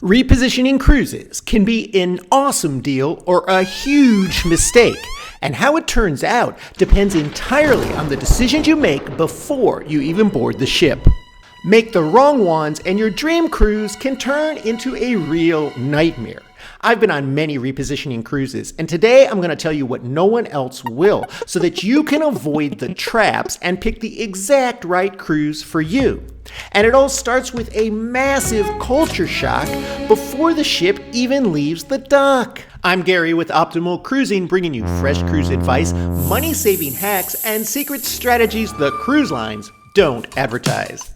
Repositioning cruises can be an awesome deal or a huge mistake, and how it turns out depends entirely on the decisions you make before you even board the ship. Make the wrong ones and your dream cruise can turn into a real nightmare. I've been on many repositioning cruises, and today I'm going to tell you what no one else will so that you can avoid the traps and pick the exact right cruise for you. And it all starts with a massive culture shock before the ship even leaves the dock. I'm Gary with Optimal Cruising, bringing you fresh cruise advice, money-saving hacks, and secret strategies the cruise lines don't advertise.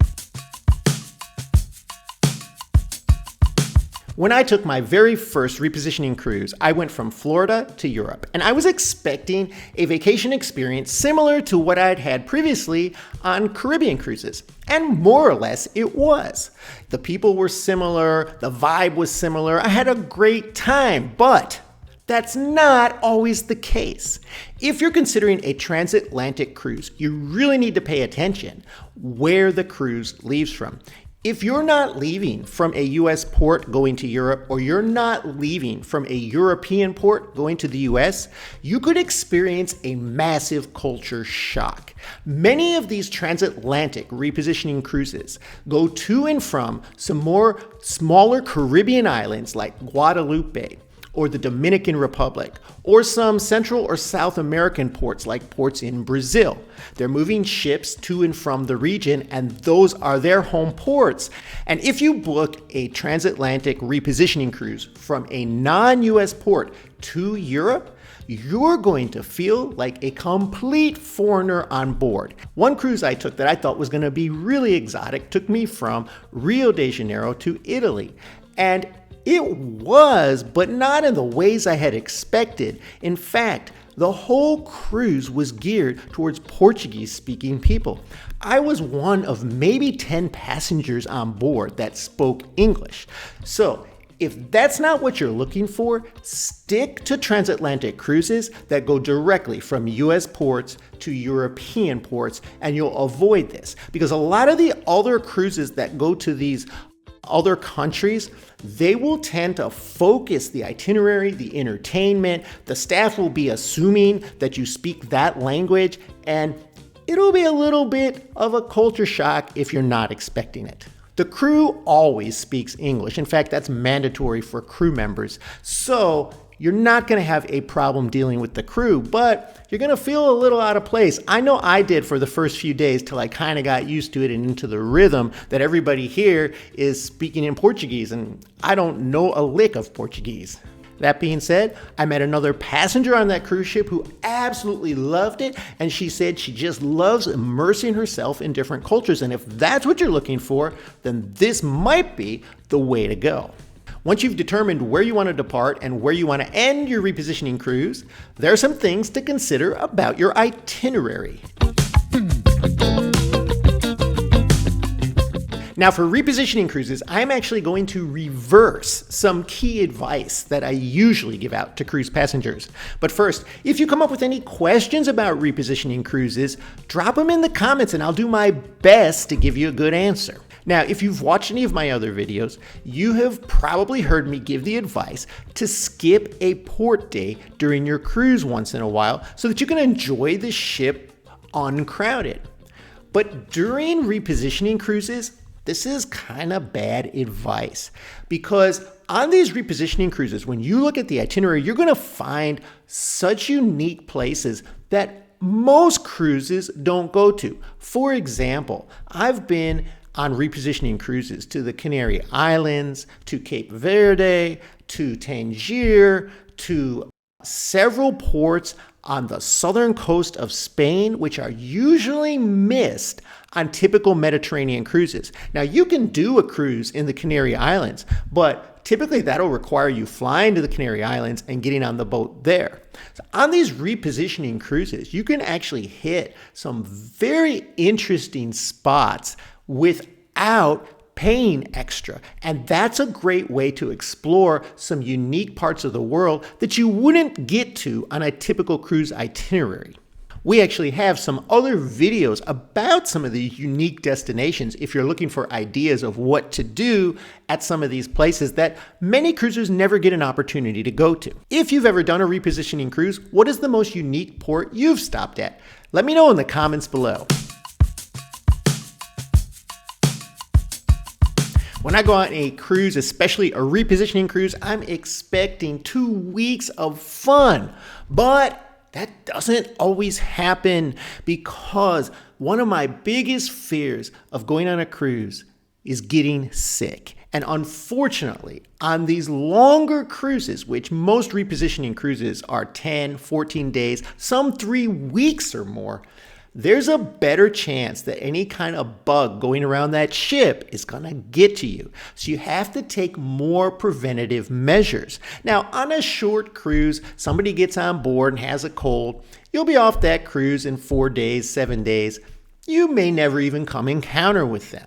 When I took my very first repositioning cruise, I went from Florida to Europe, and I was expecting a vacation experience similar to what I'd had previously on Caribbean cruises. And more or less, it was. The people were similar, the vibe was similar, I had a great time, but that's not always the case. If you're considering a transatlantic cruise, you really need to pay attention where the cruise leaves from. If you're not leaving from a US port going to Europe, or you're not leaving from a European port going to the US, you could experience a massive culture shock. Many of these transatlantic repositioning cruises go to and from some more smaller Caribbean islands like Guadalupe, or the Dominican Republic, or some Central or South American ports like ports in Brazil. They're moving ships to and from the region, and those are their home ports. And if you book a transatlantic repositioning cruise from a non-US port to Europe, you're going to feel like a complete foreigner on board. One cruise I took that I thought was going to be really exotic took me from Rio de Janeiro to Italy. And it was, but not in the ways I had expected. In fact, the whole cruise was geared towards Portuguese-speaking people. I was one of maybe 10 passengers on board that spoke English. So, if that's not what you're looking for, stick to transatlantic cruises that go directly from US ports to European ports, and you'll avoid this. Because a lot of the other cruises that go to these other countries, they will tend to focus the itinerary, the entertainment. The staff will be assuming that you speak that language, and it'll be a little bit of a culture shock if you're not expecting it. The crew always speaks English. In fact, that's mandatory for crew members. So you're not going to have a problem dealing with the crew, but you're going to feel a little out of place. I know I did for the first few days till I kind of got used to it and into the rhythm that everybody here is speaking in Portuguese, and I don't know a lick of Portuguese. That being said, I met another passenger on that cruise ship who absolutely loved it, and she said she just loves immersing herself in different cultures, and if that's what you're looking for, then this might be the way to go. Once you've determined where you want to depart and where you want to end your repositioning cruise, there are some things to consider about your itinerary. Now, for repositioning cruises, I'm actually going to reverse some key advice that I usually give out to cruise passengers. But first, if you come up with any questions about repositioning cruises, drop them in the comments and I'll do my best to give you a good answer. Now, if you've watched any of my other videos, you have probably heard me give the advice to skip a port day during your cruise once in a while so that you can enjoy the ship uncrowded. But during repositioning cruises, this is kind of bad advice, because on these repositioning cruises, when you look at the itinerary, you're going to find such unique places that most cruises don't go to. For example, I've been on repositioning cruises to the Canary Islands, to Cape Verde, to Tangier, to several ports on the southern coast of Spain, which are usually missed on typical Mediterranean cruises. Now, you can do a cruise in the Canary Islands, but typically that'll require you flying to the Canary Islands and getting on the boat there. So on these repositioning cruises, you can actually hit some very interesting spots without paying extra. And that's a great way to explore some unique parts of the world that you wouldn't get to on a typical cruise itinerary. We actually have some other videos about some of these unique destinations if you're looking for ideas of what to do at some of these places that many cruisers never get an opportunity to go to. If you've ever done a repositioning cruise, what is the most unique port you've stopped at? Let me know in the comments below. When I go on a cruise, especially a repositioning cruise, I'm expecting 2 weeks of fun. But that doesn't always happen because one of my biggest fears of going on a cruise is getting sick. And unfortunately, on these longer cruises, which most repositioning cruises are 10, 14 days, some 3 weeks or more, there's a better chance that any kind of bug going around that ship is going to get to you. So you have to take more preventative measures. Now, on a short cruise, somebody gets on board and has a cold. You'll be off that cruise in 4 days, 7 days. You may never even come encounter with them.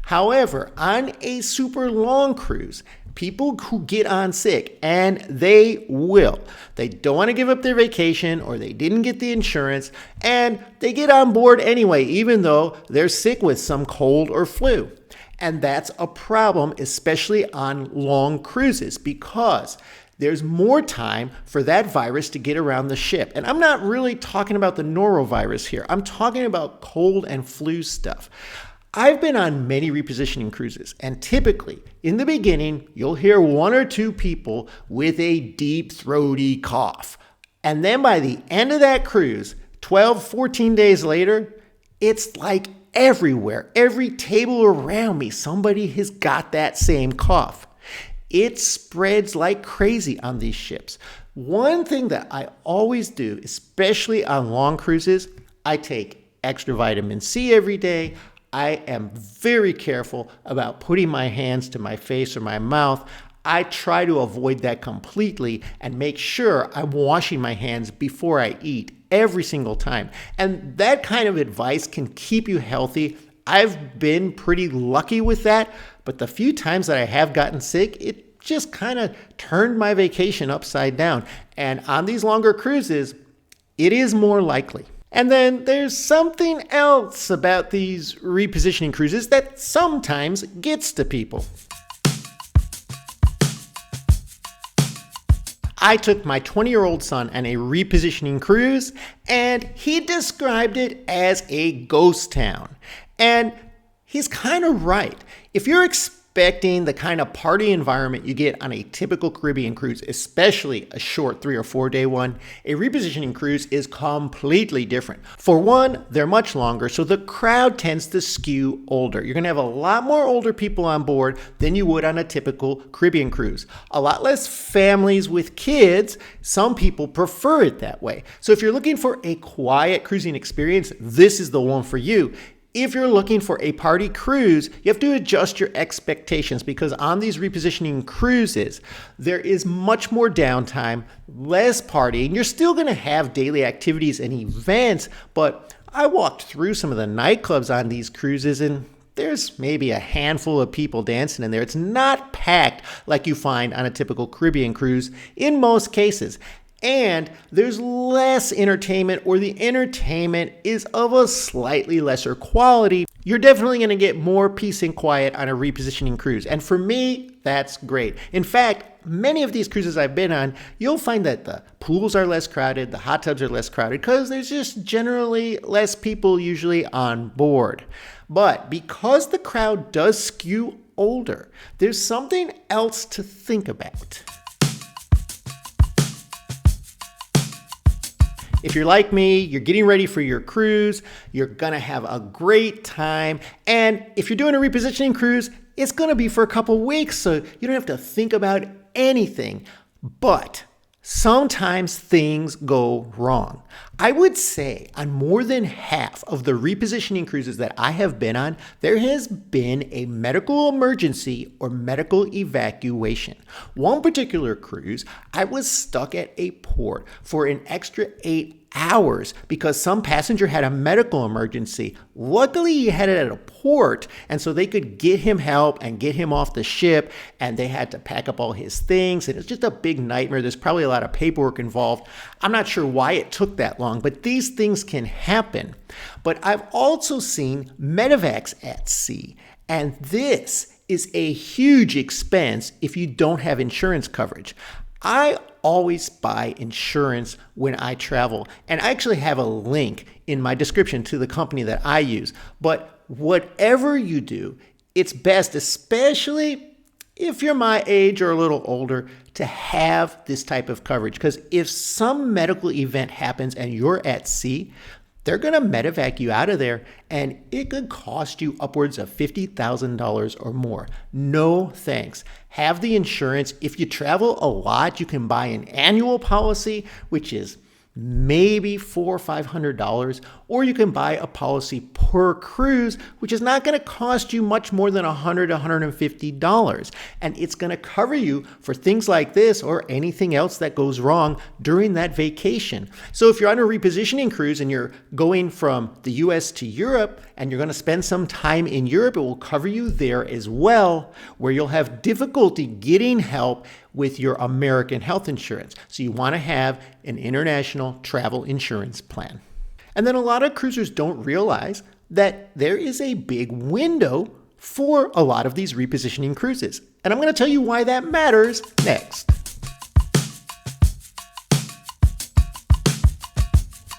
However, on a super long cruise, people who get on sick, and they will. They don't want to give up their vacation or they didn't get the insurance, and they get on board anyway, even though they're sick with some cold or flu. And that's a problem, especially on long cruises, because there's more time for that virus to get around the ship. And I'm not really talking about the norovirus here. I'm talking about cold and flu stuff. I've been on many repositioning cruises, and typically in the beginning, you'll hear 1 or 2 people with a deep throaty cough. And then by the end of that cruise, 12, 14 days later, it's like everywhere, every table around me, somebody has got that same cough. It spreads like crazy on these ships. One thing that I always do, especially on long cruises, I take extra vitamin C every day. I am very careful about putting my hands to my face or my mouth. I try to avoid that completely and make sure I'm washing my hands before I eat every single time. And that kind of advice can keep you healthy. I've been pretty lucky with that, but the few times that I have gotten sick, it just kind of turned my vacation upside down. And on these longer cruises, it is more likely. And then there's something else about these repositioning cruises that sometimes gets to people. I took my 20-year-old son on a repositioning cruise, and he described it as a ghost town. And he's kind of right. If you're expecting the kind of party environment you get on a typical Caribbean cruise, especially a short 3 or 4 day one, a repositioning cruise is completely different. For one, they're much longer, so the crowd tends to skew older. You're going to have a lot more older people on board than you would on a typical Caribbean cruise. A lot less families with kids. Some people prefer it that way. So if you're looking for a quiet cruising experience, this is the one for you. If you're looking for a party cruise, you have to adjust your expectations because on these repositioning cruises, there is much more downtime, less partying. You're still going to have daily activities and events, but I walked through some of the nightclubs on these cruises and there's maybe a handful of people dancing in there. It's not packed like you find on a typical Caribbean cruise in most cases. And there's less entertainment, or the entertainment is of a slightly lesser quality. You're definitely going to get more peace and quiet on a repositioning cruise. And for me, that's great. In fact, many of these cruises I've been on, you'll find that the pools are less crowded, the hot tubs are less crowded, because there's just generally less people usually on board. But because the crowd does skew older, there's something else to think about. If you're like me, you're getting ready for your cruise, you're gonna have a great time. And if you're doing a repositioning cruise, it's gonna be for a couple weeks, so you don't have to think about anything. But sometimes things go wrong. I would say on more than half of the repositioning cruises that I have been on, there has been a medical emergency or medical evacuation. One particular cruise, I was stuck at a port for an extra 8 hours because some passenger had a medical emergency. Luckily, he had it at a port, and so they could get him help and get him off the ship, and they had to pack up all his things, and it's just a big nightmare. There's probably a lot of paperwork involved. I'm not sure why it took that long, but these things can happen. But I've also seen medevacs at sea, and this is a huge expense if you don't have insurance coverage. I always buy insurance when I travel, and I actually have a link in my description to the company that I use. But whatever you do, it's best, especially if you're my age or a little older, to have this type of coverage. Because if some medical event happens and you're at sea, they're going to medevac you out of there, and it could cost you upwards of $50,000 or more. No thanks. Have the insurance. If you travel a lot, you can buy an annual policy, which is maybe $400 or $500, or you can buy a policy per cruise, which is not going to cost you much more than $100 to $150, and it's going to cover you for things like this or anything else that goes wrong during that vacation. So if you're on a repositioning cruise and you're going from the US to Europe and you're going to spend some time in Europe, it will cover you there as well, where you'll have difficulty getting help with your American health insurance. So you want to have an international travel insurance plan. And then a lot of cruisers don't realize that there is a big window for a lot of these repositioning cruises. And I'm going to tell you why that matters next.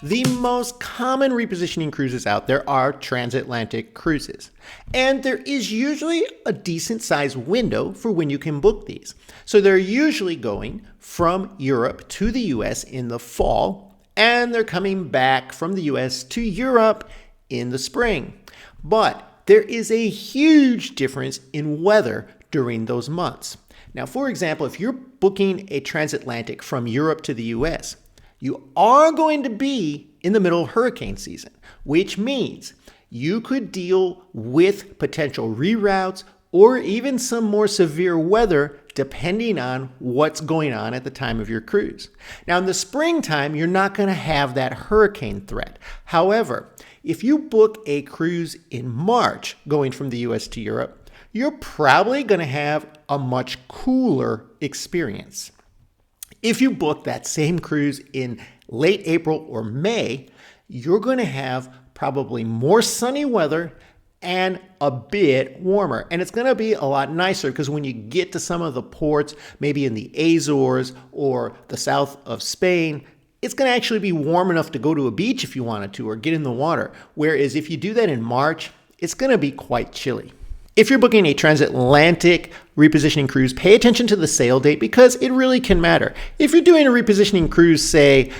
The most common repositioning cruises out there are transatlantic cruises. And there is usually a decent sized window for when you can book these. So they're usually going from Europe to the US in the fall, and they're coming back from the US to Europe in the spring. But there is a huge difference in weather during those months. Now, for example, if you're booking a transatlantic from Europe to the US, you are going to be in the middle of hurricane season, which means you could deal with potential reroutes or even some more severe weather depending on what's going on at the time of your cruise. Now, in the springtime, you're not going to have that hurricane threat. However, if you book a cruise in March going from the US to Europe, you're probably going to have a much cooler experience. If you book that same cruise in late April or May, you're going to have probably more sunny weather and a bit warmer. And it's going to be a lot nicer because when you get to some of the ports, maybe in the Azores or the south of Spain, it's going to actually be warm enough to go to a beach if you wanted to or get in the water. Whereas if you do that in March, it's going to be quite chilly. If you're booking a transatlantic repositioning cruise, pay attention to the sail date because it really can matter. If you're doing a repositioning cruise, say,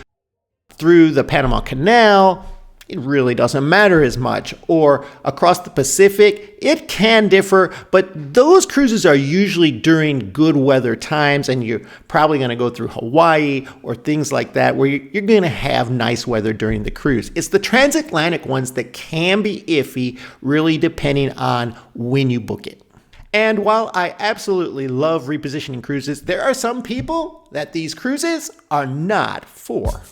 through the Panama Canal, it really doesn't matter as much. Or across the Pacific, it can differ, but those cruises are usually during good weather times, and you're probably going to go through Hawaii or things like that where you're going to have nice weather during the cruise. It's the transatlantic ones that can be iffy, really depending on when you book it. And while I absolutely love repositioning cruises, there are some people that these cruises are not for.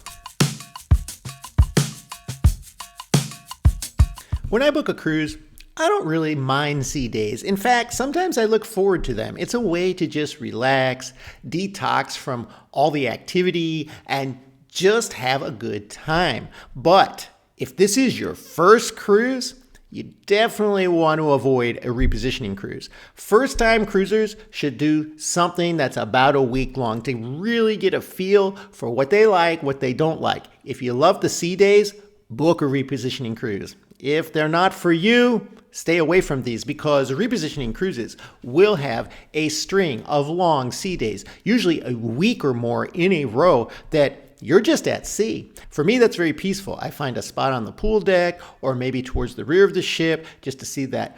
When I book a cruise, I don't really mind sea days. In fact, sometimes I look forward to them. It's a way to just relax, detox from all the activity, and just have a good time. But if this is your first cruise, you definitely want to avoid a repositioning cruise. First-time cruisers should do something that's about a week long to really get a feel for what they like, what they don't like. If you love the sea days, book a repositioning cruise. If they're not for you, stay away from these because repositioning cruises will have a string of long sea days, usually a week or more in a row that you're just at sea. For me, that's very peaceful. I find a spot on the pool deck or maybe towards the rear of the ship just to see that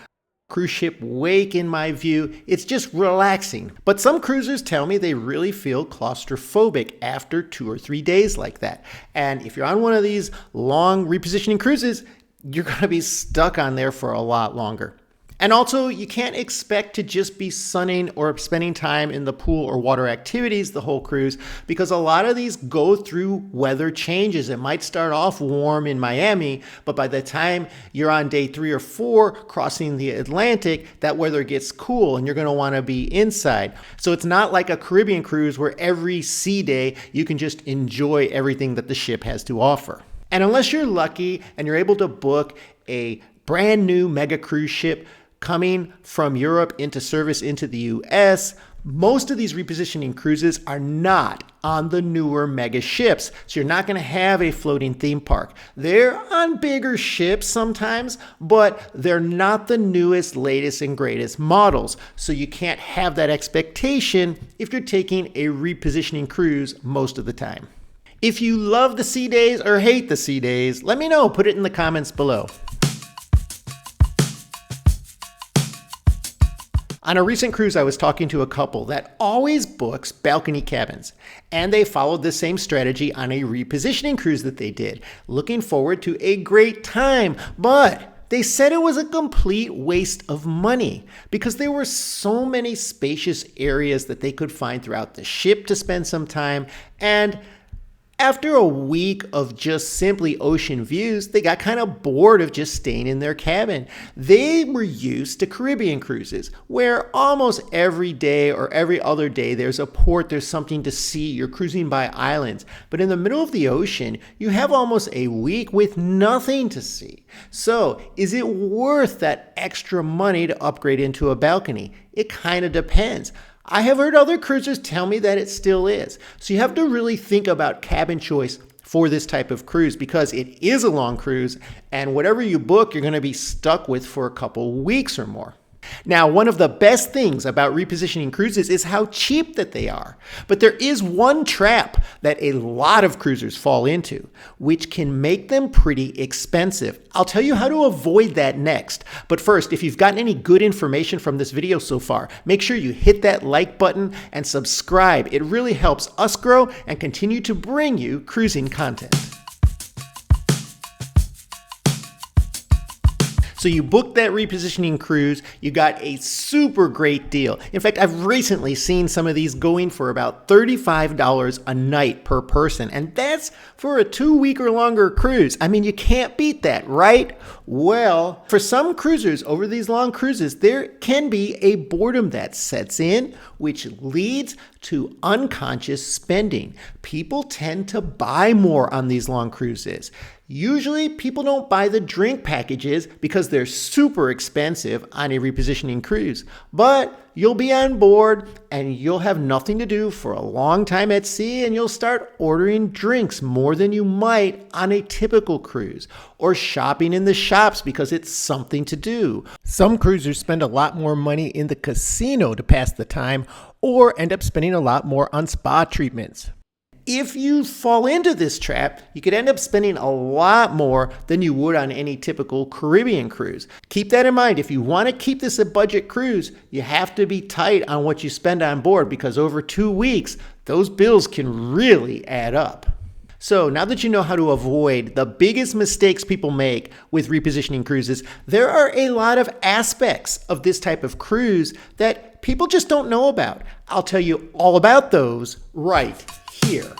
cruise ship wake in my view. It's just relaxing. But some cruisers tell me they really feel claustrophobic after 2 or 3 days like that. And if you're on one of these long repositioning cruises, you're going to be stuck on there for a lot longer. And also, you can't expect to just be sunning or spending time in the pool or water activities the whole cruise, because a lot of these go through weather changes. It might start off warm in Miami, but by the time you're on day 3 or 4 crossing the Atlantic, that weather gets cool and you're going to want to be inside. So it's not like a Caribbean cruise where every sea day you can just enjoy everything that the ship has to offer. And unless you're lucky and you're able to book a brand new mega cruise ship coming from Europe into service into the US, most of these repositioning cruises are not on the newer mega ships. So you're not going to have a floating theme park. They're on bigger ships sometimes, but they're not the newest, latest, and greatest models. So you can't have that expectation if you're taking a repositioning cruise most of the time. If you love the sea days or hate the sea days, let me know. Put it in the comments below. On a recent cruise, I was talking to a couple that always books balcony cabins, and they followed the same strategy on a repositioning cruise that they did, looking forward to a great time, but they said it was a complete waste of money because there were so many spacious areas that they could find throughout the ship to spend some time, and after a week of just simply ocean views, they got kind of bored of just staying in their cabin. They were used to Caribbean cruises, where almost every day or every other day there's a port, there's something to see, you're cruising by islands. But in the middle of the ocean, you have almost a week with nothing to see. So is it worth that extra money to upgrade into a balcony? It kind of depends. I have heard other cruisers tell me that it still is. So you have to really think about cabin choice for this type of cruise, because it is a long cruise, and whatever you book, you're going to be stuck with for a couple weeks or more. Now, one of the best things about repositioning cruises is how cheap that they are. But there is one trap that a lot of cruisers fall into, which can make them pretty expensive. I'll tell you how to avoid that next. But first, if you've gotten any good information from this video so far, make sure you hit that like button and subscribe. It really helps us grow and continue to bring you cruising content. So you booked that repositioning cruise, you got a super great deal. In fact, I've recently seen some of these going for about $35 a night per person, and that's for a 2-week or longer cruise. I mean, you can't beat that, right? Well, for some cruisers over these long cruises, there can be a boredom that sets in, which leads to unconscious spending. People tend to buy more on these long cruises. Usually people don't buy the drink packages because they're super expensive on a repositioning cruise, but you'll be on board and you'll have nothing to do for a long time at sea, and you'll start ordering drinks more than you might on a typical cruise, or shopping in the shops because it's something to do. Some cruisers spend a lot more money in the casino to pass the time, or end up spending a lot more on spa treatments. If you fall into this trap, you could end up spending a lot more than you would on any typical Caribbean cruise. Keep that in mind. If you want to keep this a budget cruise, you have to be tight on what you spend on board, because over 2 weeks, those bills can really add up. So now that you know how to avoid the biggest mistakes people make with repositioning cruises, there are a lot of aspects of this type of cruise that people just don't know about. I'll tell you all about those right here.